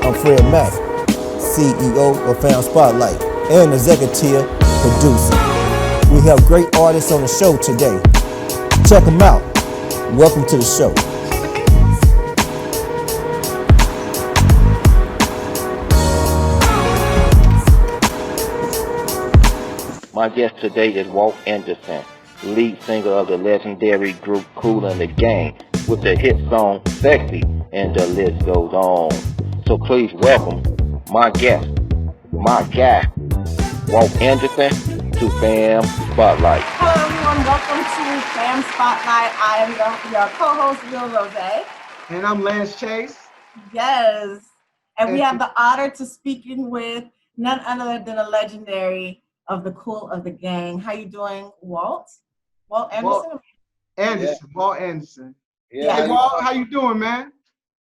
I'm Fred Mack, CEO of Fam Spotlight and executive producer. We have great artists on the show today. Check them out. Welcome to the show. My guest today is Walt Anderson, lead singer of the legendary group Kool and the Gang, with the hit song Sexy, and the list goes on. So please welcome my guest, my guy, Walt Anderson, to Fam Spotlight. Hello everyone, welcome to Fam Spotlight. I am your co-host, Will Rose. And I'm Lance Chase. Yes. And we have the honor to speaking with none other than a legendary of the Kool of the Gang. How you doing, Walt? Walt Anderson? Walt Anderson. Yeah. Hey, Walt, how you doing, man?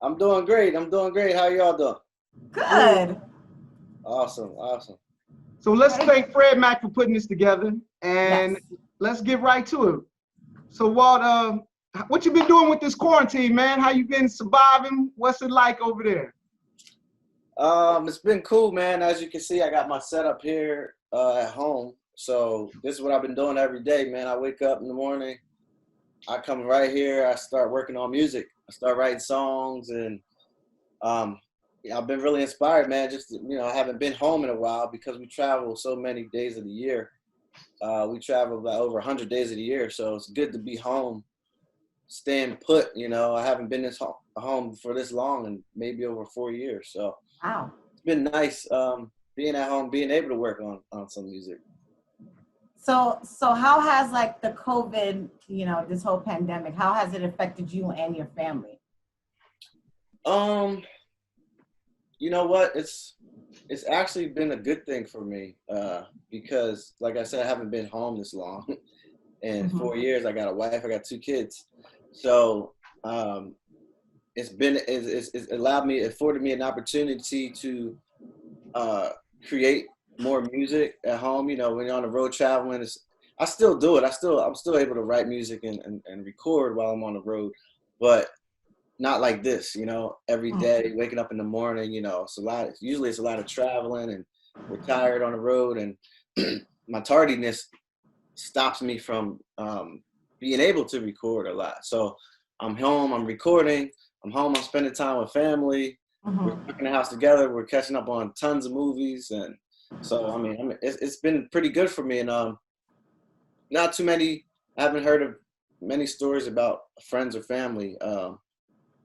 I'm doing great. How y'all doing? Good. Awesome. So let's thank Fred Mack for putting this together, and let's get right to it. So Walt, what you been doing with this quarantine, man? How you been surviving? What's it like over there? It's been cool, man. As you can see, I got my setup here at home. So this is what I've been doing every day, man. I wake up in the morning, I come right here, I start working on music. I start writing songs, and I've been really inspired, man. I haven't been home in a while because we travel so many days of the year. We travel about over 100 days of the year, so it's good to be home, staying put. I haven't been home for this long, and maybe over 4 years. So Wow. it's been nice being at home, being able to work on some music. So how has like the COVID, this whole pandemic, how has it affected you and your family? You know what? It's actually been a good thing for me because, like I said, I haven't been home this long. In 4 years, I got a wife, I got 2 kids. So it's allowed me, afforded me an opportunity to create more music at home. When you're on the road traveling, I still do it. I'm still able to write music and record while I'm on the road, but not like this, every day, waking up in the morning, usually it's a lot of traveling, and we're tired on the road, and my tardiness stops me from being able to record a lot. So I'm home, I'm recording, I'm spending time with family, we're cooking the house together, we're catching up on tons of movies, and so, it's been pretty good for me, and I haven't heard of many stories about friends or family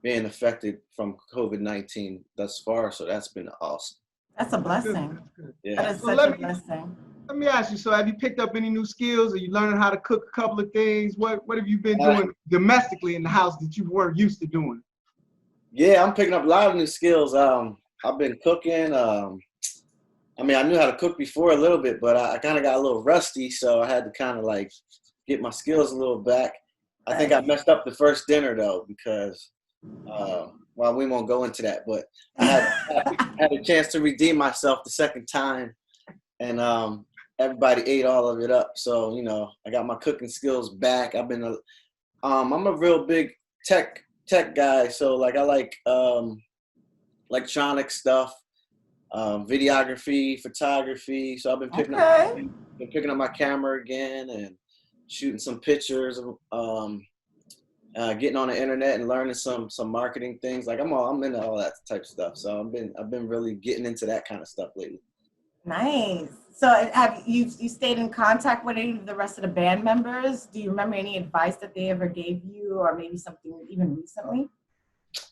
being affected from COVID-19 thus far, so that's been awesome. That's a blessing. That's good. Yeah. That is such a blessing. Let me ask you, so have you picked up any new skills? Are you learning how to cook a couple of things? What have you been doing domestically in the house that you weren't used to doing? Yeah, I'm picking up a lot of new skills. I've been cooking. I knew how to cook before a little bit, but I kind of got a little rusty, so I had to kind of like get my skills a little back. I think I messed up the first dinner though, because we won't go into that, but I had a chance to redeem myself the second time, and everybody ate all of it up. So I got my cooking skills back. I'm a real big tech guy, so like I like electronic stuff, videography, photography. So I've been picking up my camera again and shooting some pictures, getting on the internet and learning some marketing things. Like I'm into all that type of stuff. So I've been really getting into that kind of stuff lately. Nice. So have you stayed in contact with any of the rest of the band members? Do you remember any advice that they ever gave you, or maybe something even recently?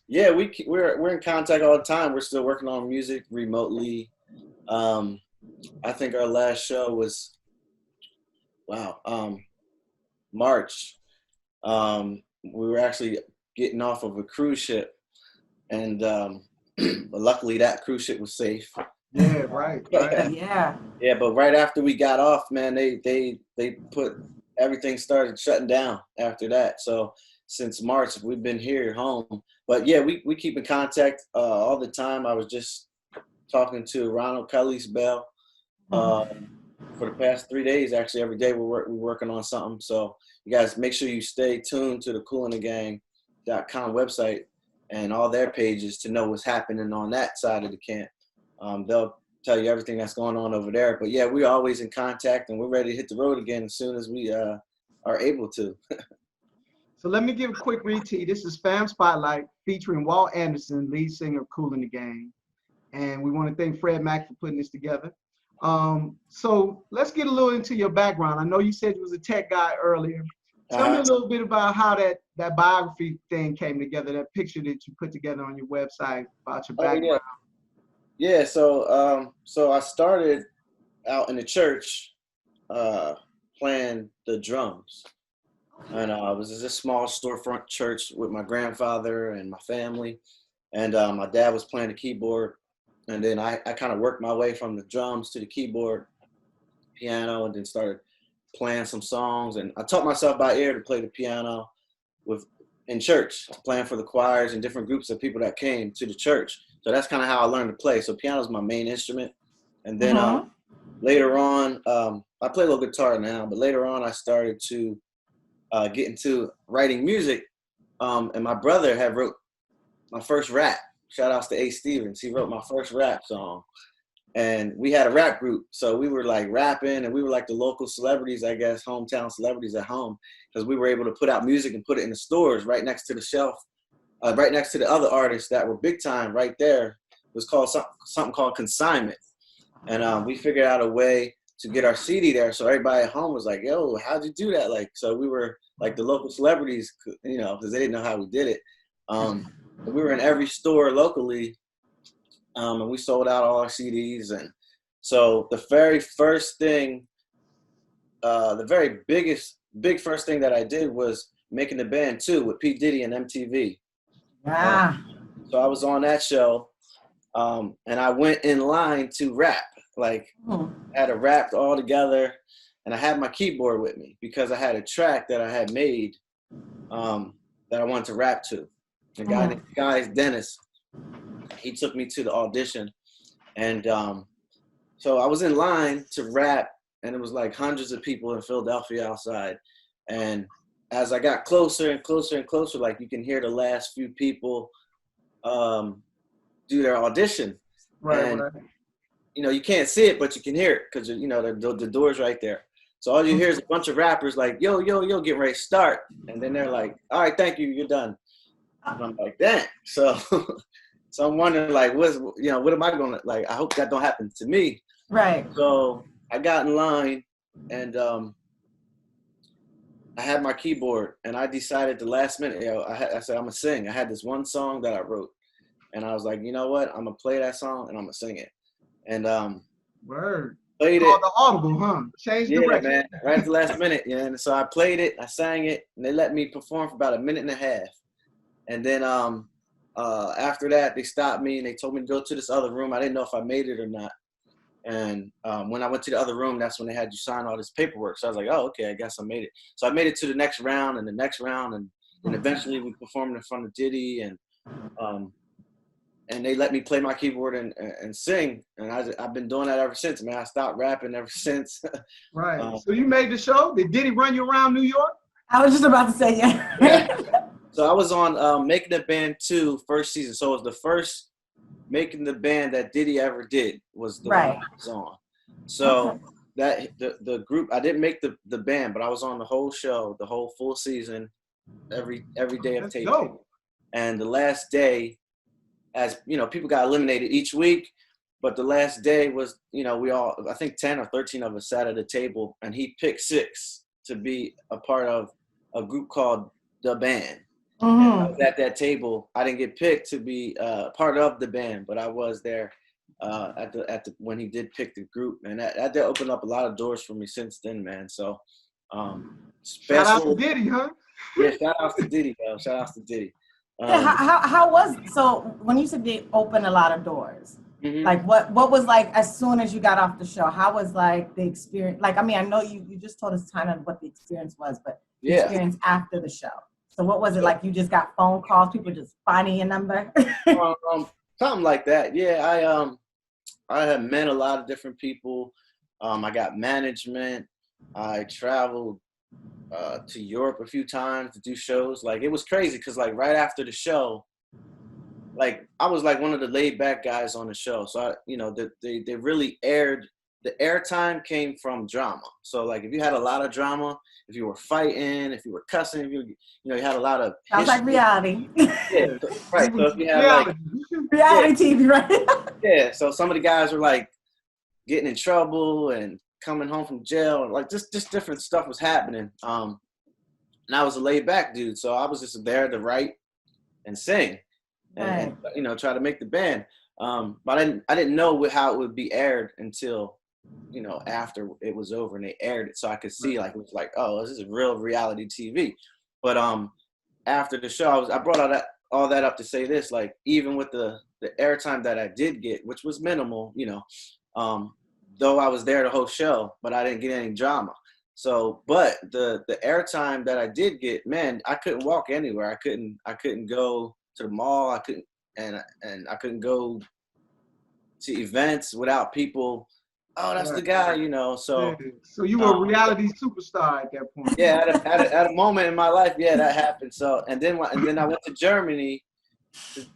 Yeah, we're in contact all the time. We're still working on music remotely. I think our last show was March. We were actually getting off of a cruise ship, and but luckily that cruise ship was safe. Yeah, right. Yeah. Yeah, but right after we got off, man, they put everything started shutting down after that. So since March, we've been here home. But yeah, we keep in contact all the time. I was just talking to Ronald Kelly's Bell for the past 3 days. Actually, every day we're working on something. So you guys make sure you stay tuned to the KoolandTheGang.com website and all their pages to know what's happening on that side of the camp. They'll tell you everything that's going on over there. But yeah, we're always in contact, and we're ready to hit the road again as soon as we are able to. So let me give a quick read to you. This is Fam Spotlight featuring Walt Anderson, lead singer of Kool and the Gang. And we want to thank Fred Mack for putting this together. So let's get a little into your background. I know you said you was a tech guy earlier. Tell me a little bit about how that biography thing came together, that picture that you put together on your website about your background. Yeah. So I started out in the church playing the drums. And it was just a small storefront church with my grandfather and my family. And my dad was playing the keyboard. And then I kind of worked my way from the drums to the keyboard, piano, and then started playing some songs. And I taught myself by ear to play the piano in church, playing for the choirs and different groups of people that came to the church. So that's kind of how I learned to play. So piano is my main instrument. And then later on, I play a little guitar now, but later on I started to get into writing music. And my brother had wrote my first rap. Shout outs to A. Stevens. He wrote my first rap song. And we had a rap group. So we were like rapping, and we were like the local celebrities, I guess, hometown celebrities at home, because we were able to put out music and put it in the stores right next to the shelf, right next to the other artists that were big time right there. It was called something called consignment. And we figured out a way to get our CD there. So everybody at home was like, yo, how'd you do that? Like, so we were like the local celebrities, you know, because they didn't know how we did it. We were in every store locally, and we sold out all our CDs. And so the very first thing, the very big first thing that I did was making the band too with P. Diddy and MTV. So I was on that show, and I went in line to rap. Like, I had to rap all together, and I had my keyboard with me because I had a track that I had made that I wanted to rap to. The guy Dennis, he took me to the audition, and so I was in line to rap, and it was like hundreds of people in Philadelphia outside. And as I got closer and closer and closer, like you can hear the last few people do their audition. Right. You know, you can't see it, but you can hear it because, you know, the door's right there. So all you hear is a bunch of rappers like, yo, getting ready to start. And then they're like, all right, thank you, you're done. And I'm like, dang. So I'm wondering, like, what am I going to, like, I hope that don't happen to me. Right. So I got in line, and I had my keyboard, and I decided the last minute, I said, I'm going to sing. I had this one song that I wrote, and I was like, you know what? I'm going to play that song, and I'm going to sing it. And played it. The audible, huh? Change direction. Man, right at the last minute. Yeah, and so I played it, I sang it, and they let me perform for about a minute and a half. And then after that, they stopped me and they told me to go to this other room. I didn't know if I made it or not. And when I went to the other room, that's when they had you sign all this paperwork. So I was like, oh, okay, I guess I made it. So I made it to the next round and the next round, and eventually we performed in front of Diddy, and they let me play my keyboard and sing. And I've been doing that ever since, man. I stopped rapping ever since. Right. So you made the show? Did Diddy run you around New York? I was just about to say, yeah. So I was on Making the Band 2 first season. So it was the first Making the Band that Diddy ever did was the one I was on. So that the group, I didn't make the band, but I was on the whole show, the whole full season, every day of taping. Dope. And the last day, as you know, people got eliminated each week, but the last day was, you know, we all, I think 10 or 13 of us sat at a table, and he picked 6 to be a part of a group called The Band. And I was at that table. I didn't get picked to be part of the band, but I was there at the when he did pick the group, and that did open up a lot of doors for me since then, man. So shout out to Diddy, huh? Yeah, shout out to Diddy, yo. Shout out to Diddy. How was, so when you said they opened a lot of doors, like what was like as soon as you got off the show, how was like the experience? Like, I mean, I know you just told us kind of what the experience was, but the experience after the show. So what was it like? You just got phone calls, people just finding your number? Something like that. Yeah, I have met a lot of different people. I got management. I traveled to Europe a few times to do shows. Like, it was crazy because like right after the show, like I was like one of the laid back guys on the show. So they really aired. The airtime came from drama. So like if you had a lot of drama, if you were fighting, if you were cussing, if you had a lot of Sounds like reality. Yeah, right. So if you had like reality TV, right? yeah, so some of the guys were like getting in trouble and coming home from jail, like just different stuff was happening. And I was a laid back dude, so I was just there to write and sing, and try to make the band. But I didn't know how it would be aired until after it was over and they aired it, so I could see like it was like, oh, this is real reality TV. But after the show, I brought all that up to say this, like even with the airtime that I did get, which was minimal, though I was there the whole show, but I didn't get any drama. So, but the airtime that I did get, man, I couldn't walk anywhere. I couldn't go to the mall. I couldn't go to events without people. Oh, that's the guy, So, so you were a reality superstar at that point. Yeah, at a moment in my life, yeah, that happened. So, and then I went to Germany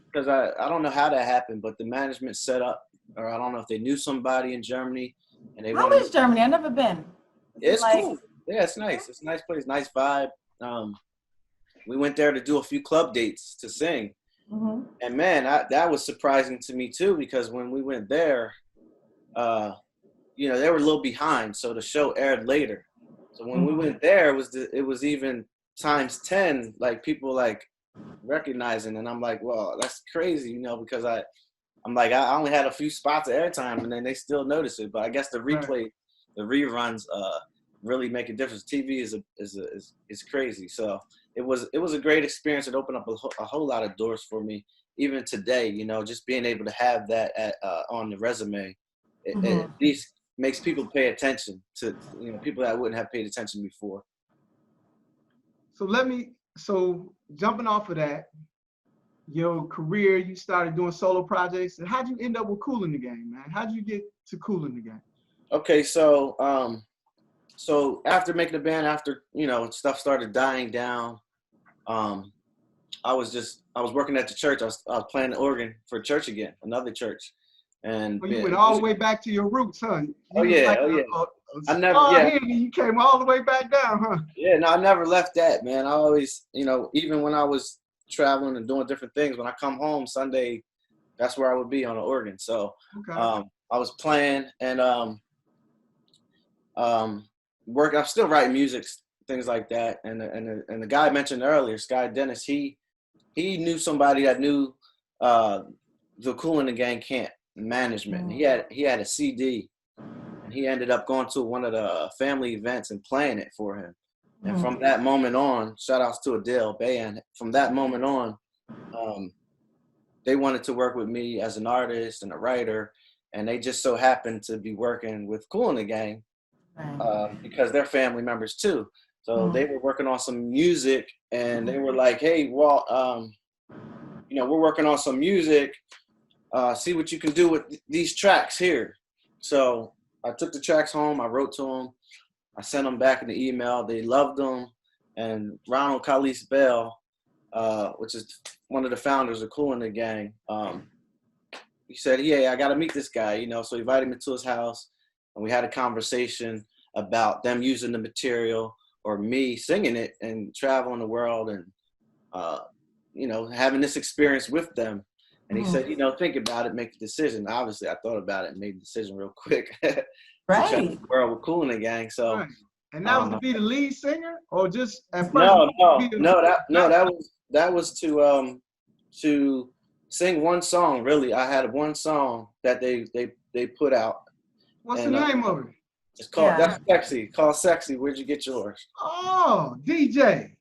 because I don't know how that happened, but the management set up, or I don't know if they knew somebody in Germany, and they How is Germany? I've never been. It's cool. Yeah, it's nice. It's a nice place, nice vibe. We went there to do a few club dates to sing, and man, that was surprising to me too, because when we went there, they were a little behind, so the show aired later. So when we went there, it was even times 10, like people like recognizing, and I'm like, well, that's crazy, because I'm like, I only had a few spots of airtime, and then they still notice it. But I guess the reruns, really make a difference. TV is crazy. So it was a great experience. It opened up a whole lot of doors for me. Even today, just being able to have that on the resume, it at least makes people pay attention to people that wouldn't have paid attention before. So jumping off of that, your career, you started doing solo projects, and how'd you end up with Kool in the Gang, man? How'd you get to Kool in the Gang? Okay, so after making the band, after stuff started dying down, I was working at the church. I was playing the organ for church again, another church. And you went all the way back to your roots, huh? You came all the way back down, huh? Yeah, no, I never left that, man. I always, even when I was traveling and doing different things, when I come home Sunday, that's where I would be on the organ. So I was playing and working. I'm still writing music, things like that. And the guy I mentioned earlier, Sky Dennis, he knew somebody that knew the Kool in the Gang camp management. He had a CD, and he ended up going to one of the family events and playing it for him. And from that moment on, shout outs to Adele band. From that moment on, they wanted to work with me as an artist and a writer, and they just so happened to be working with Kool in the Gang because they're family members too. So they were working on some music, and they were like, "Hey, Walt, we're working on some music. See what you can do with these tracks here." So I took the tracks home. I wrote to them. I sent them back in the email. They loved them. And Ronald Khalis Bell, which is one of the founders of Kool in the Gang, he said, "Yeah, I got to meet this guy." So he invited me to his house, and we had a conversation about them using the material or me singing it and traveling the world and, having this experience with them. And he said, think about it, make a decision. Obviously, I thought about it and made the decision real quick. Right. To world with Kool in the Gang. So, and that was to be the lead singer, or just at first? That was to sing one song. Really, I had one song that they put out. What's the name of it? It's called That's Sexy. Called Sexy. Where'd you get yours? Oh, DJ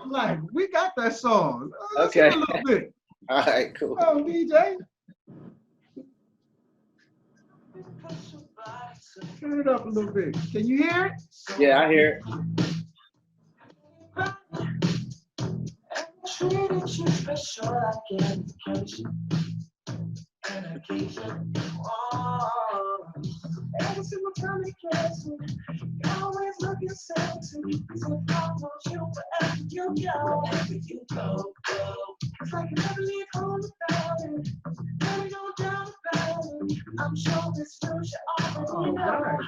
Life. We got that song. Let's okay. Hear a little bit. All right, cool. Oh, DJ. Turn it up a little bit. Can you hear it? Yeah, I hear All right.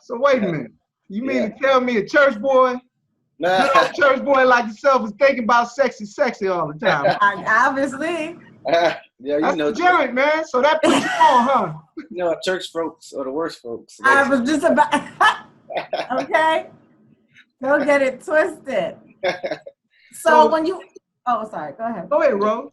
So wait a minute. You mean to tell me a church boy, good old church boy like yourself, is thinking about sexy all the time? Obviously. Yeah, you That's know, the joint, man. So that puts you on, huh? you know, church folks are the worst folks. I was just about, okay? Don't get it twisted. So when you, oh, sorry, go ahead. Go ahead, Rose.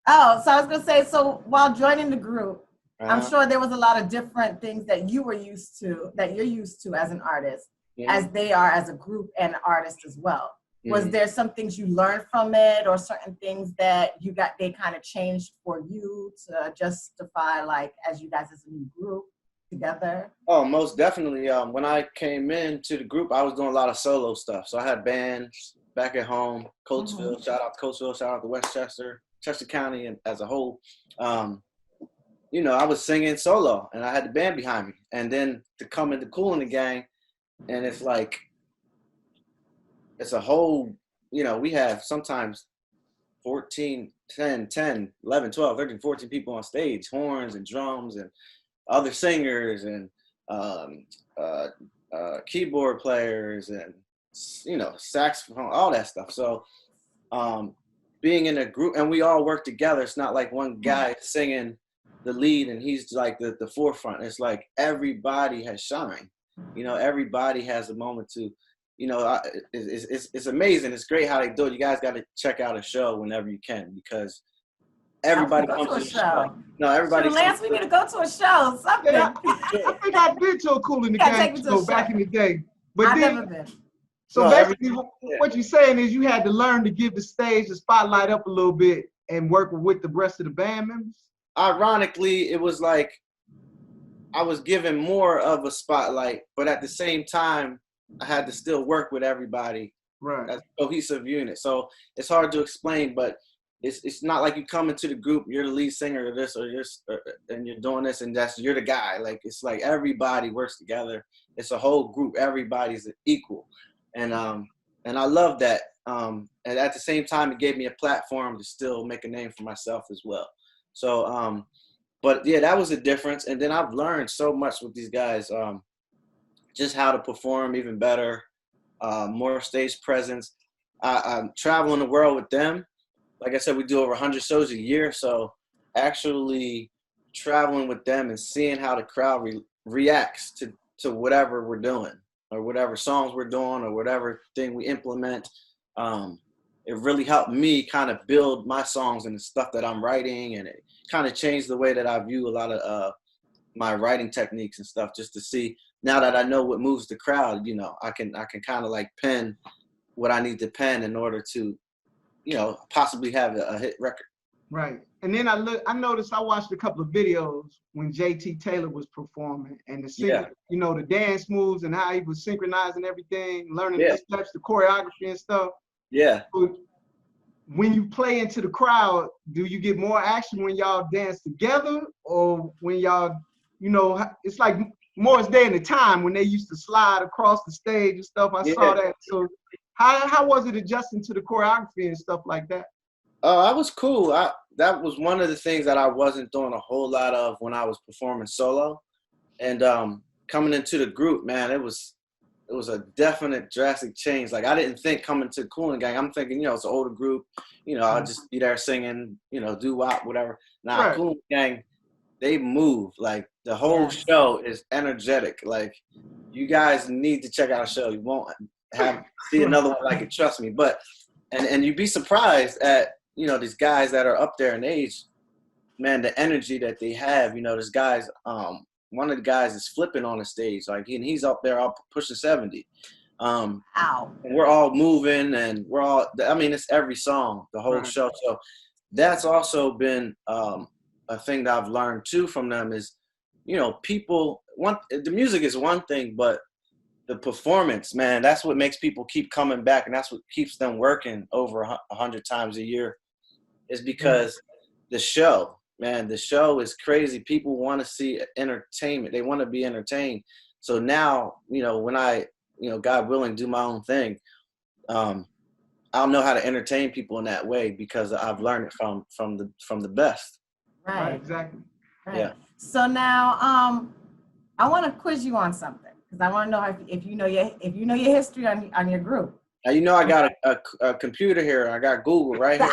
Oh, so I was gonna say, so while joining the group, I'm Uh-huh. sure there was a lot of different things that you were used to, that you're used to as an artist, as they are as a group and artist as well. Was there some things you learned from it, or certain things that they kind of changed for you to justify, like, as you guys as a new group together? Oh, most definitely. When I came into the group, I was doing a lot of solo stuff. So I had bands back at home, Coatesville, shout out to Coatesville, shout out to Westchester, Chester County, and as a whole. You know, I was singing solo, and I had the band behind me. And then to come into Kool and the Gang, and it's like, it's a whole, you know, we have sometimes 14, 10, 11, 12, 13, 14 people on stage, horns and drums and other singers and keyboard players and, you know, saxophone, all that stuff. So being in a group, and we all work together. It's not like one guy singing the lead and he's like the forefront. It's like everybody has shine. You know, everybody has a moment to, you know, it's amazing. It's great how they do it. You guys got to check out a show whenever you can, because everybody comes to a show. No, everybody. Lance, we need to go to a show. Something. Yeah, I think I've been to a Kool and the Gang show back in the day. But I've never been. So basically, what you're saying is you had to learn to give the stage the spotlight up a little bit and work with the rest of the band members? Ironically, it was like I was given more of a spotlight, but at the same time, I had to still work with everybody as a cohesive unit. So it's hard to explain, but it's not like you come into the group, you're the lead singer of this or this, and you're doing this, and you're the guy. Like, it's like everybody works together. It's a whole group. Everybody's equal, and I love that. And at the same time, it gave me a platform to still make a name for myself as well. So, but yeah, that was a difference. And then I've learned so much with these guys. Just how to perform even better, more stage presence. I'm traveling the world with them. Like I said, we do over 100 shows a year. So actually traveling with them and seeing how the crowd reacts to whatever we're doing, or whatever songs we're doing, or whatever thing we implement. It really helped me kind of build my songs and the stuff that I'm writing. And it kind of changed the way that I view a lot of my writing techniques and stuff, just to see, now that I know what moves the crowd, you know, I can kind of like pen what I need to pen in order to, you know, possibly have a hit record. Right. And then I noticed, I watched a couple of videos when JT Taylor was performing, and you know, the dance moves and how he was synchronizing everything, learning the steps, the choreography and stuff. Yeah. So when you play into the crowd, do you get more action when y'all dance together, or when y'all, you know, it's like Morris Day in the time when they used to slide across the stage and stuff. I saw that. So how was it adjusting to the choreography and stuff like that? That was cool. That was one of the things that I wasn't doing a whole lot of when I was performing solo. And coming into the group, man, it was a definite drastic change. Like, I didn't think coming to Kool and Gang, I'm thinking, you know, it's an older group, you know, I'll just be there singing, you know, doo-wop, whatever. Now, Kool and Gang, they move. Like, the whole show is energetic. Like, you guys need to check out a show. You won't see another one like it, trust me. But and you'd be surprised at, you know, these guys that are up there in age, man, the energy that they have. You know, there's guys, one of the guys is flipping on the stage, like, and he's up there up pushing 70. And we're all moving, and we're all, I mean, it's every song, the whole show. So that's also been a thing that I've learned too from them is, you know, people want, the music is one thing, but the performance, man, that's what makes people keep coming back, and that's what keeps them working over 100 times a year, is because the show, man, the show is crazy. People want to see entertainment. They want to be entertained. So now, you know, when I, you know, God willing, do my own thing, I'll know how to entertain people in that way because I've learned it from the best. Right. Exactly. Right. Yeah. So now, I want to quiz you on something because I want to know if you know your history on your group. Now, you know, I got a computer here. I got Google right here.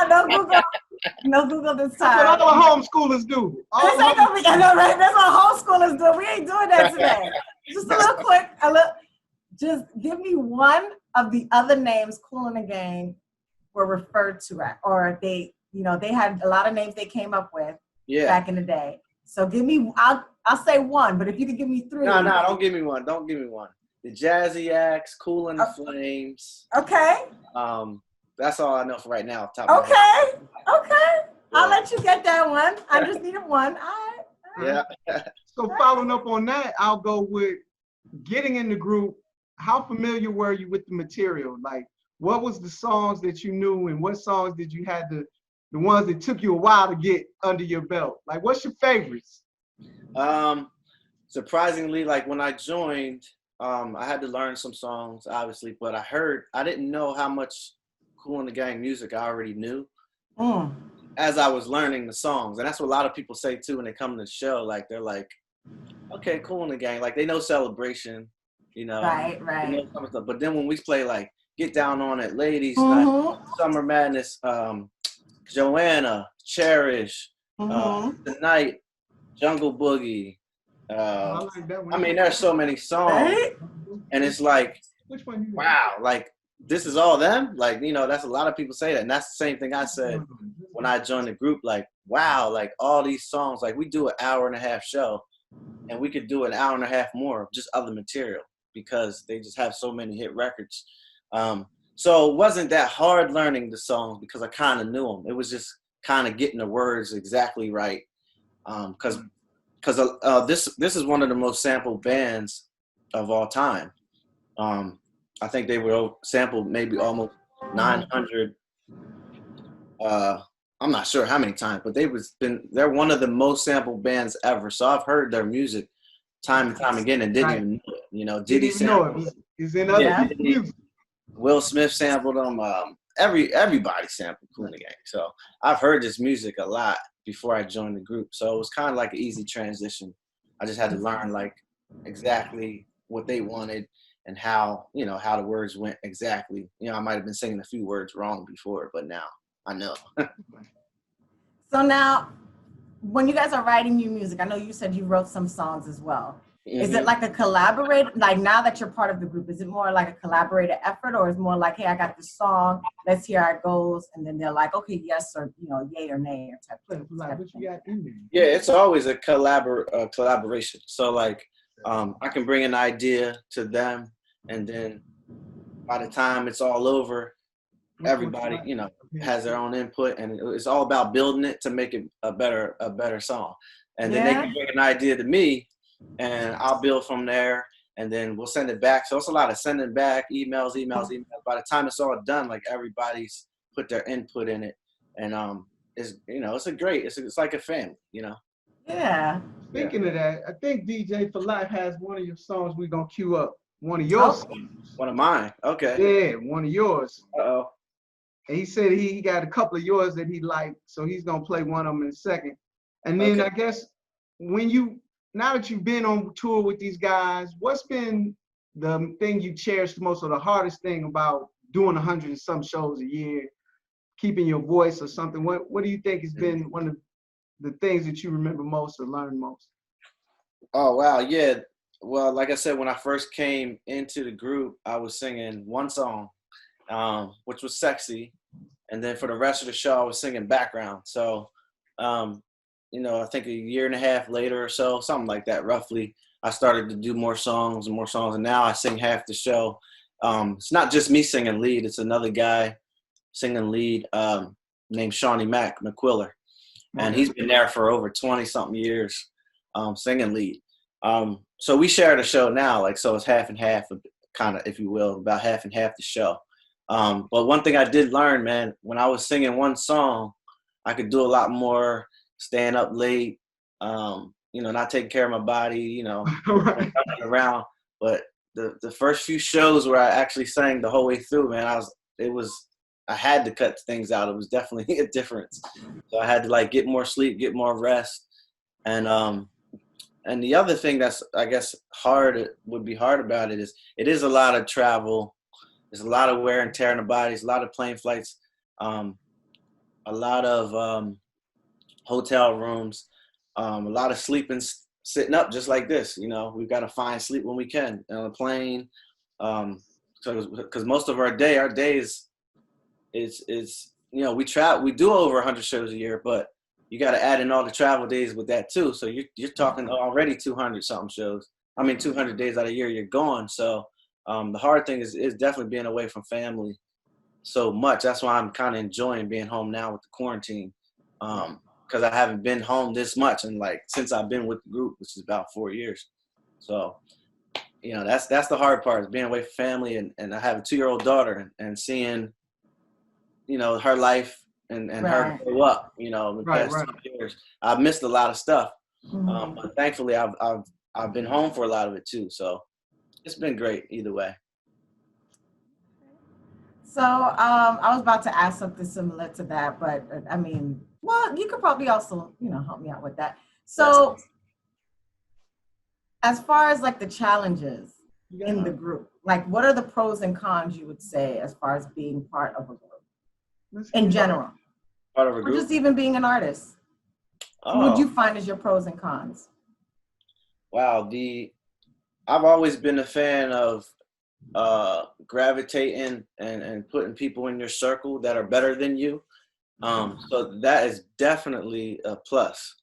No Google. No Google this time. That's what all the homeschoolers do. This ain't gonna be, I know, right? That's what homeschoolers do. We ain't doing that today. Just a little quick, just give me one of the other names Kool and the Gang were referred to at, or they, you know, they had a lot of names they came up with back in the day. So give me, I'll say one, but if you could give me three. No, don't give me one. Don't give me one. The Jazzy Acts, Kool and the Flames. Okay. That's all I know for right now. Okay. Yeah. I'll let you get that one. I just needed one. All right. Yeah. So following up on that, I'll go with getting in the group. How familiar were you with the material? Like, what was the songs that you knew, and what songs did you had the ones that took you a while to get under your belt? Like, what's your favorites? Surprisingly, like when I joined, I had to learn some songs, obviously, but I didn't know how much Kool and the Gang music I already knew as I was learning the songs. And that's what a lot of people say too when they come to the show. Like, they're like, okay, Kool and the Gang. Like, they know Celebration, you know. Right. They know some stuff. But then when we play like Get Down on It, Ladies Night, Summer Madness, Joanna, Cherish, Tonight, Jungle Boogie. I mean, there's so many songs, and it's like, wow, like this is all them. Like, you know, that's a lot of people say that, and that's the same thing I said when I joined the group. Like, wow, like all these songs. Like, we do an hour-and-a-half show, and we could do an hour and a half more of just other material because they just have so many hit records. So it wasn't that hard learning the songs because I kind of knew them. It was just kind of getting the words exactly right. Because this is one of the most sampled bands of all time. I think they were sampled maybe almost 900. I'm not sure how many times, but they're one of the most sampled bands ever. So I've heard their music time and time again and didn't even know it. You know, Diddy sampled it. It's in other music. Will Smith sampled them. Everybody sampled Kool and the Gang. So I've heard this music a lot before I joined the group. So it was kind of like an easy transition. I just had to learn like exactly what they wanted and how the words went exactly. You know, I might have been singing a few words wrong before, but now I know. So now, when you guys are writing new music, I know you said you wrote some songs as well. Is it like a collaborative, like now that you're part of the group, is it more like a collaborative effort, or is it more like, hey, I got this song, let's hear how it goes, and then they're like, okay, yes, or, you know, yay or nay, or type of thing? Yeah, it's always a collaboration. So like, I can bring an idea to them, and then by the time it's all over, everybody, you know, has their own input, and it's all about building it to make it a better song. And then they can bring an idea to me, and I'll build from there, and then we'll send it back. So it's a lot of sending back emails. By the time it's all done, like everybody's put their input in it, and it's, you know, it's like a family, you know. Yeah. Speaking of that, I think DJ for Life has one of your songs we're gonna queue up. One of yours. One of mine. Okay. Yeah, one of yours. Uh-oh. And he said he got a couple of yours that he liked, so he's gonna play one of them in a second. And then I guess now that you've been on tour with these guys, what's been the thing you cherish the most, or the hardest thing about doing 100 and some shows a year, keeping your voice or something? What do you think has been one of the things that you remember most or learned most? Oh, wow. Yeah. Well, like I said, when I first came into the group, I was singing one song, which was Sexy. And then for the rest of the show, I was singing background. So, you know, I think a year and a half later or so, something like that, roughly, I started to do more songs. And now I sing half the show. It's not just me singing lead. It's another guy singing lead named Shawnee McQuiller. And he's been there for over 20-something years singing lead. So we share the show now, like, so it's half and half, kind of, if you will, about half and half the show. But one thing I did learn, man, when I was singing one song, I could do a lot more, staying up late, not taking care of my body, running around. But the first few shows where I actually sang the whole way through, man, I had to cut things out. It was definitely a difference. So I had to like get more sleep, get more rest. And the other thing that's, I guess, would be hard about it is a lot of travel. There's a lot of wear and tear in the bodies, a lot of plane flights, a lot of hotel rooms, a lot of sleeping, sitting up just like this. We've got to find sleep when we can on a plane. Because most of our days is we do over 100 shows a year, but you got to add in all the travel days with that too. So you're talking already 200 something shows. 200 days out of the year you're gone. So the hard thing is definitely being away from family so much. That's why I'm kind of enjoying being home now with the quarantine, because I haven't been home this much and like since I've been with the group, which is about 4 years. So that's the hard part, is being away from family, and I have a 2-year-old daughter, and seeing her life and her grow up, the past 2 years. I've missed a lot of stuff, but thankfully I've been home for a lot of it too. So it's been great either way. So I was about to ask something similar to that, but you could probably also help me out with that. So as far as like the challenges in the group, like what are the pros and cons you would say as far as being part of a group in general? Part of a group? Or just even being an artist. Oh. What would you find as your pros and cons? Wow, I've always been a fan of gravitating and putting people in your circle that are better than you. So that is definitely a plus.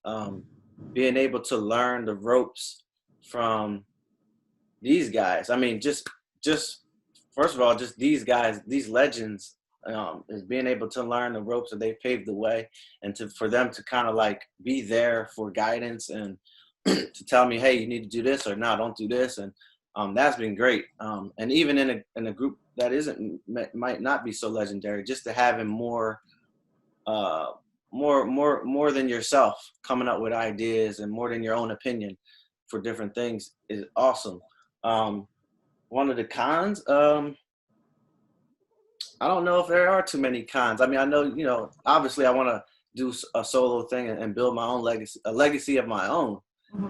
Being able to learn the ropes from these guys. Just first of all, just these guys, these legends, is being able to learn the ropes that they paved the way, and for them to kind of like be there for guidance and to tell me, hey, you need to do this, or no, don't do this. And that's been great. And even in a group that might not be so legendary, just to having more than yourself coming up with ideas and more than your own opinion for different things is awesome. One of the cons, I don't know if there are too many cons. I know, obviously I want to do a solo thing and build my own legacy, a legacy of my own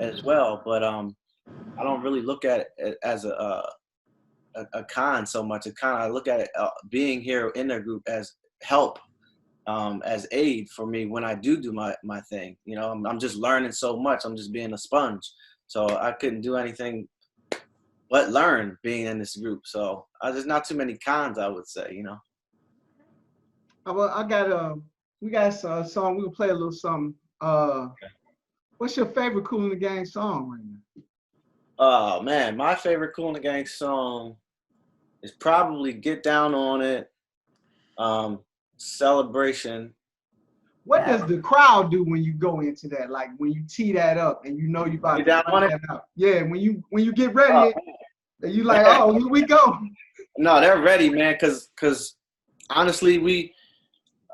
as well. But I don't really look at it as a con so much. I look at it being here in their group as help, as aid for me when I do my thing. I'm just learning so much. I'm just being a sponge. So I couldn't do anything but learn being in this group. So there's not too many cons, I would say, Well, we got a song. We'll play a little something. What's your favorite Kool and the Gang song right now? Oh man, my favorite Kool and the Gang song is probably Get Down on It, Celebration. What does the crowd do when you go into that? Like when you tee that up and you about to get on it? Out. Yeah, when you get ready, you like, oh, here we go. No, they're ready, man. Cause honestly,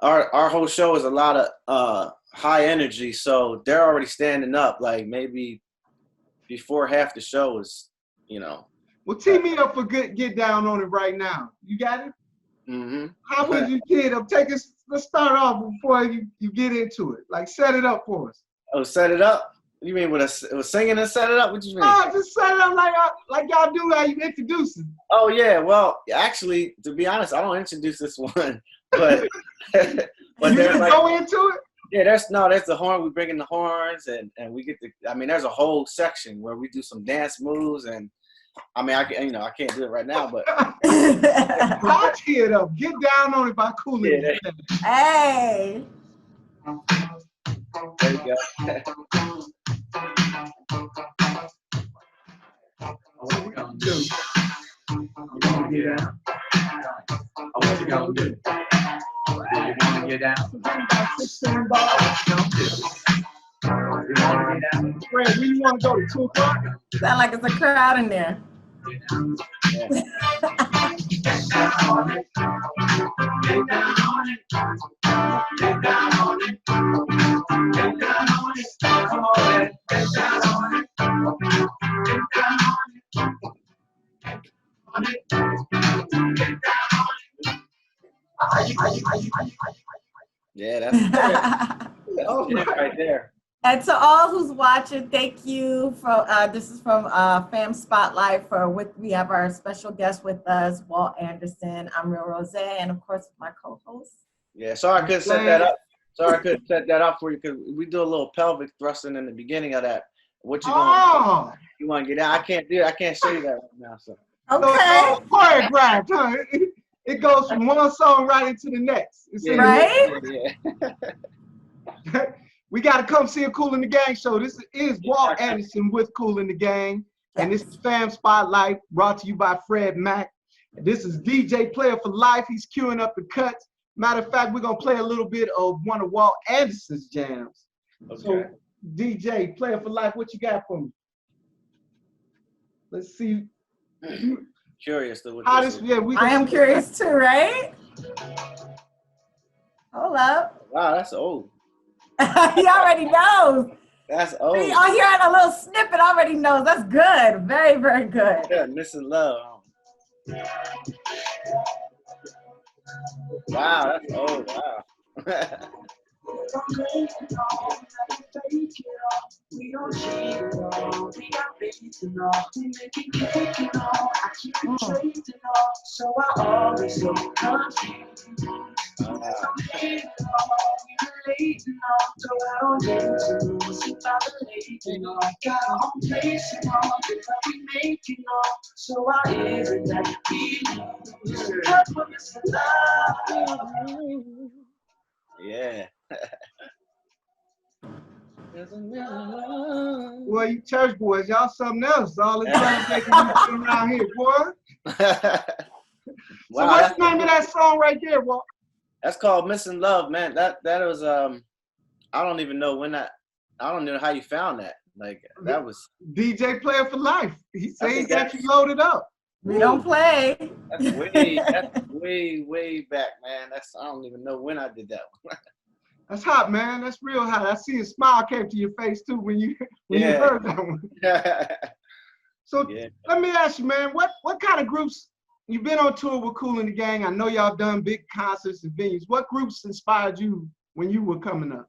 our whole show is a lot of high energy, so they're already standing up. Like maybe before half the show is, Well, tee me up for Get Down on It right now. You got it? Mm-hmm. How would you tee it up? Let's start off before you get into it. Like set it up for us. Oh, set it up? You mean with singing and set it up? What do you mean? Oh, just set it up like y'all do how you introduce it. Oh yeah, well, actually, to be honest, I don't introduce this one, but you just go into it. Yeah, there's the horn. We bring in the horns, and we get there's a whole section where we do some dance moves, and I can't do it right now, but I'll tee it up. Get Down on It by Kool and the Gang. Hey. There you go. What we gonna do? You gonna get down? What you gonna do? You wanna get down? 16 bars. You Fred, where you want to go to 2 o'clock? Sound like it's a crowd in there. Yeah, that's it right there. And to all who's watching, thank you for this is from Fam Spotlight we have our special guest with us, Walt Anderson. I'm Real Rose, and of course my co-host. Yeah, sorry I couldn't set that up. Sorry I couldn't set that up for you because we do a little pelvic thrusting in the beginning of that. What you gonna you want to get out? I can't do it. I can't show you that right now. So Okay. So choreographed, huh? It goes from one song right into the next. Right? Yeah. We got to come see a Kool and the Gang show. This is Walt Anderson with Kool and the Gang. And this is Fam Spotlight brought to you by Fred Mack. This is DJ Player for Life. He's queuing up the cuts. Matter of fact, we're going to play a little bit of one of Walt Anderson's jams. Okay. So, DJ Player for Life, what you got for me? Let's see. Curious though. How this, I am curious too, right? Hold up. Wow, that's old. He already knows. That's old. See, oh, hearing a little snippet already knows. That's good. Very, very good. Yeah, Missing Love. Wow, that's old. Wow. We don't cheat at all. We got faith and all. We make it cake and all. I keep it straight and all. So I always so confused. I'm late and all. We relate and all. So I don't need to sit by the lake and all. Got our own place and all. The love we make and all. So I hear it like we lose. That's what it's love. Yeah. Well, you church boys, y'all something else. All the time taking you around here, boy. Wow, So what's the name of that song right there, Walt? That's called Missing Love, man. That was I don't even know I don't know how you found that. Like that was DJ Player for Life. He said he got you loaded up. We don't play. That's way back, man. I don't even know when I did that one. That's hot, man. That's real hot. I see a smile came to your face too when you Yeah. heard that one. So let me ask you, man, what kind of groups you've been on tour with Kool and the Gang? I know y'all done big concerts and venues. What groups inspired you when you were coming up?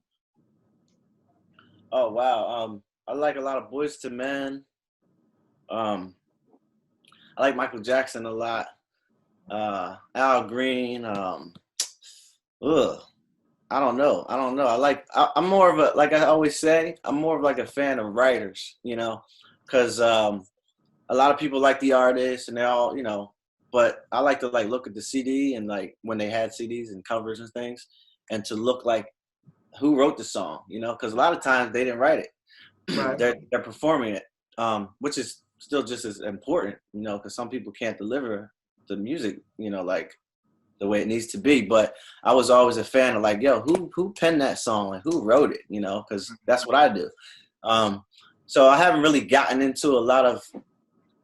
Oh wow. I like a lot of Boyz II Men. I like Michael Jackson a lot. Al Green. I don't know. I'm more of a, like I always say, I'm more of like a fan of writers, you know, because a lot of people like the artists and they all, you know, but I like to like look at the CD and like when they had CDs and covers and things and to look like who wrote the song, you know, because a lot of times they didn't write it. Right. They're performing it, which is still just as important, you know, because some people can't deliver the music, you know, like the way it needs to be. But I was always a fan of like, yo, who penned that song? Like, who wrote it? You know, because that's what I do. So I haven't really gotten into a lot of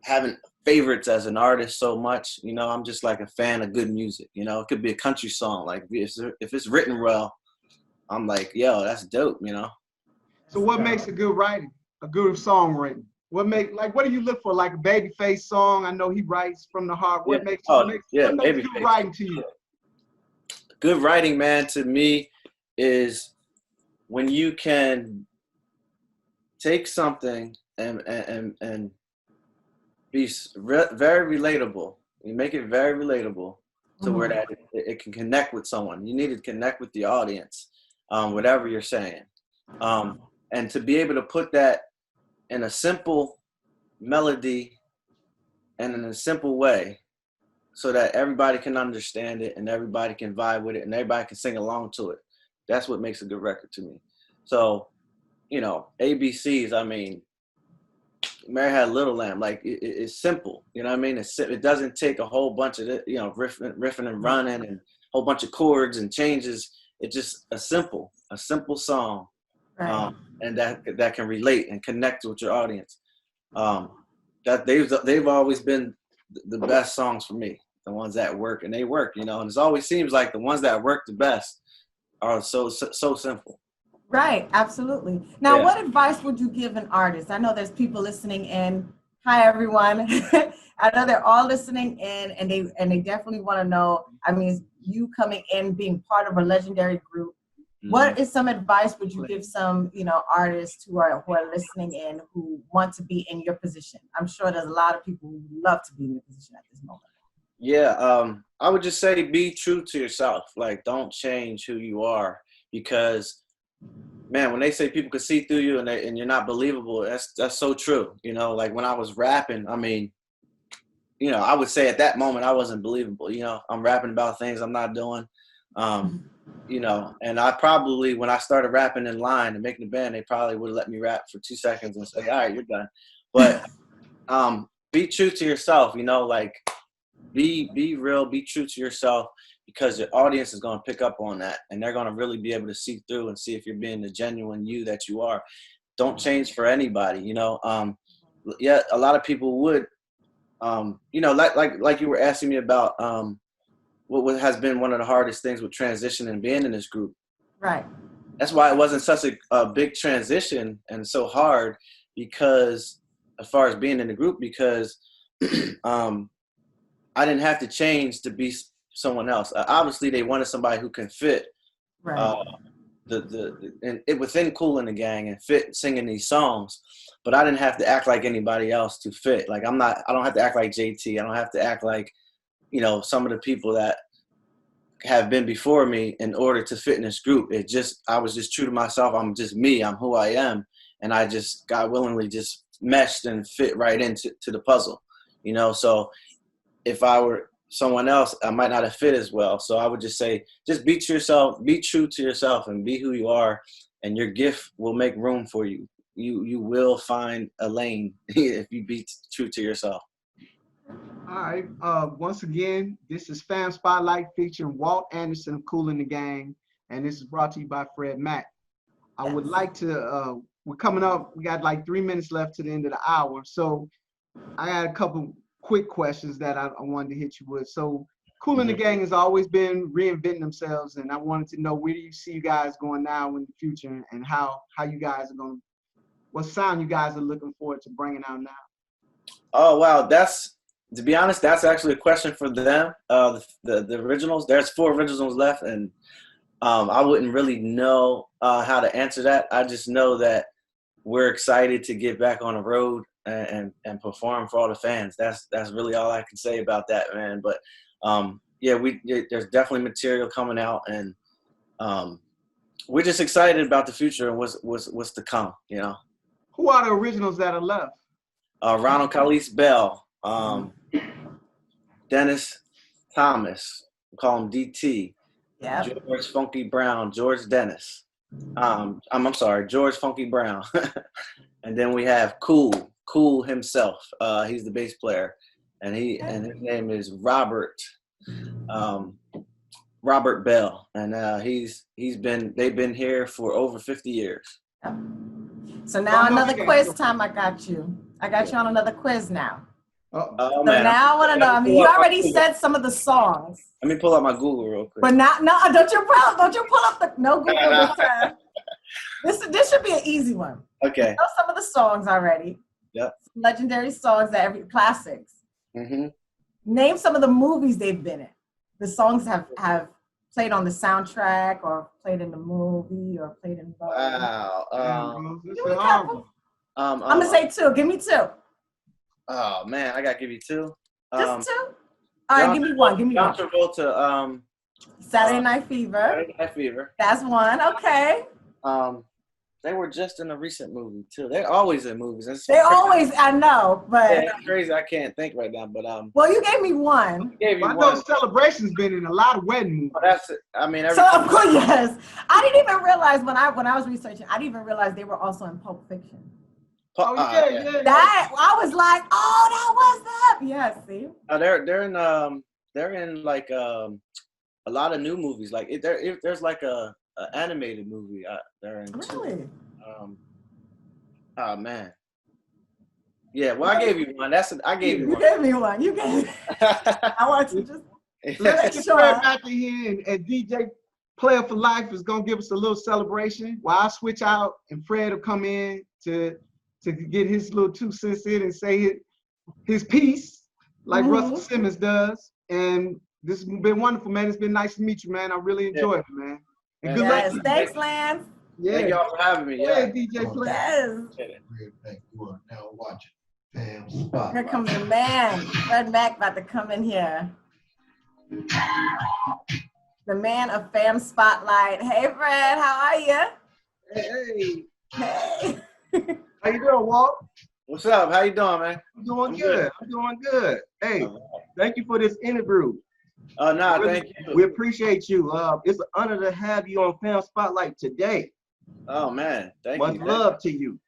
having favorites as an artist so much. You know, I'm just like a fan of good music. You know, it could be a country song. Like if it's written well, I'm like, yo, that's dope. You know. So what makes a good writing, a good song written? What do you look for? Like a Babyface song? I know he writes from the heart. What makes good writing to you? Good writing, man, to me is when you can take something and be very relatable. You make it very relatable to where that it can connect with someone. You need to connect with the audience, whatever you're saying. And to be able to put that in a simple melody and in a simple way so that everybody can understand it and everybody can vibe with it and everybody can sing along to it. That's what makes a good record to me. So, you know, ABCs, I mean, Mary Had a Little Lamb, like it's simple, you know what I mean? It doesn't take a whole bunch of, you know, riffing and running and a whole bunch of chords and changes. It's just a simple song Right. And that can relate and connect with your audience. That they've always been the best songs for me, the ones that work, and they work, you know. And it always seems like the ones that work the best are so simple. Right, absolutely. Now, Yeah. what advice would you give an artist? I know there's people listening in. Hi, everyone. I know they're all listening in, and they definitely want to know. I mean, you coming in, being part of a legendary group. What is some advice would you give some, artists who are listening in who want to be in your position? I'm sure there's a lot of people who would love to be in your position at this moment. Yeah, I would just say be true to yourself. Like, don't change who you are, because, man, when they say people can see through you and you're not believable, that's so true. You know, like when I was rapping, I mean, I would say at that moment I wasn't believable. You know, I'm rapping about things I'm not doing. And I probably, when I started rapping in line and making the band, they probably would have let me rap for 2 seconds and say, all right, you're done. But be true to yourself, like be real, be true to yourself, because your audience is going to pick up on that, and they're going to really be able to see through and see if you're being the genuine you that you are. Don't change for anybody, Yeah, a lot of people would, like you were asking me about, what has been one of the hardest things with transition and being in this group. Right. That's why it wasn't such a big transition and so hard, because as far as being in the group, because I didn't have to change to be someone else. Obviously, they wanted somebody who can fit Right. within Kool and the Gang and fit singing these songs, but I didn't have to act like anybody else to fit. Like I don't have to act like JT. I don't have to act like some of the people that have been before me in order to fit in this group. I was just true to myself. I'm just me. I'm who I am, and I just God willingly just meshed and fit right into the puzzle. So if I were someone else, I might not have fit as well. So I would just say, just be to yourself, be true to yourself, and be who you are, and your gift will make room for you. You will find a lane if you be true to yourself. All right. Once again, this is Fam Spotlight featuring Walt Anderson of Kool and the Gang, and this is brought to you by Fred Mack. I would like to, we're coming up, we got like 3 minutes left to the end of the hour. So I had a couple quick questions that I wanted to hit you with. So Kool and the Gang has always been reinventing themselves, and I wanted to know, where do you see you guys going now in the future, and how you guys are going, what sound you guys are looking forward to bringing out now? Oh, wow. To be honest, that's actually a question for them. The originals, there's 4 originals left, and I wouldn't really know how to answer that. I just know that we're excited to get back on the road and perform for all the fans. That's really all I can say about that, man. But there's definitely material coming out, and we're just excited about the future and what's to come. Who are the originals that are left? Ronald Calise Bell, Dennis Thomas, we call him DT. Yeah. George Funky Brown, George Dennis. I'm sorry, George Funky Brown. And then we have Kool himself. He's the bass player, and his name is Robert Bell, and they've been here for over 50 years. So now another quiz time. I got you on another quiz now. Oh, so man. now I want to know. I mean, you already said some of the songs. Let me pull out my Google real quick. But don't you pull up the Google this time. This should be an easy one. Okay. You know some of the songs already. Yep. Legendary songs classics. Mm-hmm. Name some of the movies they've been in. The songs have played on the soundtrack, or played in the movie, or played in. Wow. I'm gonna say 2. Give me 2. Oh man, I gotta give you 2. Just 2. All right, give me 1. Give me John 1. Travolta. Saturday Night Fever. Saturday Night Fever. That's 1. Okay. They were just in a recent movie too. They're always in movies. I know, but it's crazy. I can't think right now, but well, you gave me 1. I know Celebration's been in a lot of wedding movies. Well, that's it. I mean, so of course, yes. I didn't even realize when I was researching. I didn't even realize they were also in Pulp Fiction. Yeah. That I was like, oh, that was them. Yeah, see. They're in like a lot of new movies. Like there's like a animated movie they're in too. Really? Oh man. Yeah, well, I gave you one. I gave you You one. gave me one. You gave me. I want to just Let's make get sure. Fred back in here, and DJ Player for Life is gonna give us a little celebration while I switch out and Fred will come in to get his little 2 cents in and say his piece like Russell Simmons does. And this has been wonderful, man. It's been nice to meet you, man. I really enjoyed it, man. And good luck. Yes, thanks, Lance. Yeah. Thank y'all for having me. Go Yeah. ahead, DJ Player. Yes. You are now watching Fam Spotlight. Here comes the man. Fred Mack about to come in here. The man of Fam Spotlight. Hey, Fred, how are you? Hey. Hey. How you doing, Walt? What's up? How you doing, man? I'm doing good. I'm doing good. Hey, thank you for this interview. Oh, no, Really, thank you. we appreciate you. It's an honor to have you on Fam Spotlight today. Oh, man. Thank Much you. love to you.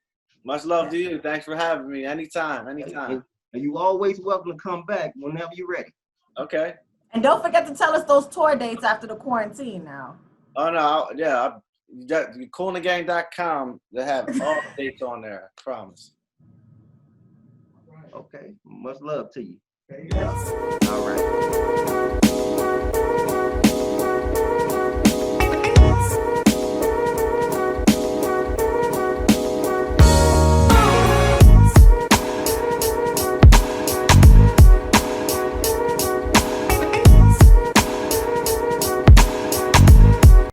Much love to you. Thanks for having me. Anytime. And you always welcome to come back whenever you're ready. Okay. And don't forget to tell us those tour dates after the quarantine now. Oh, no. Yeah. coolinagang.com. They have all the dates on there. I promise. Okay. Much love to you. Yes. All right.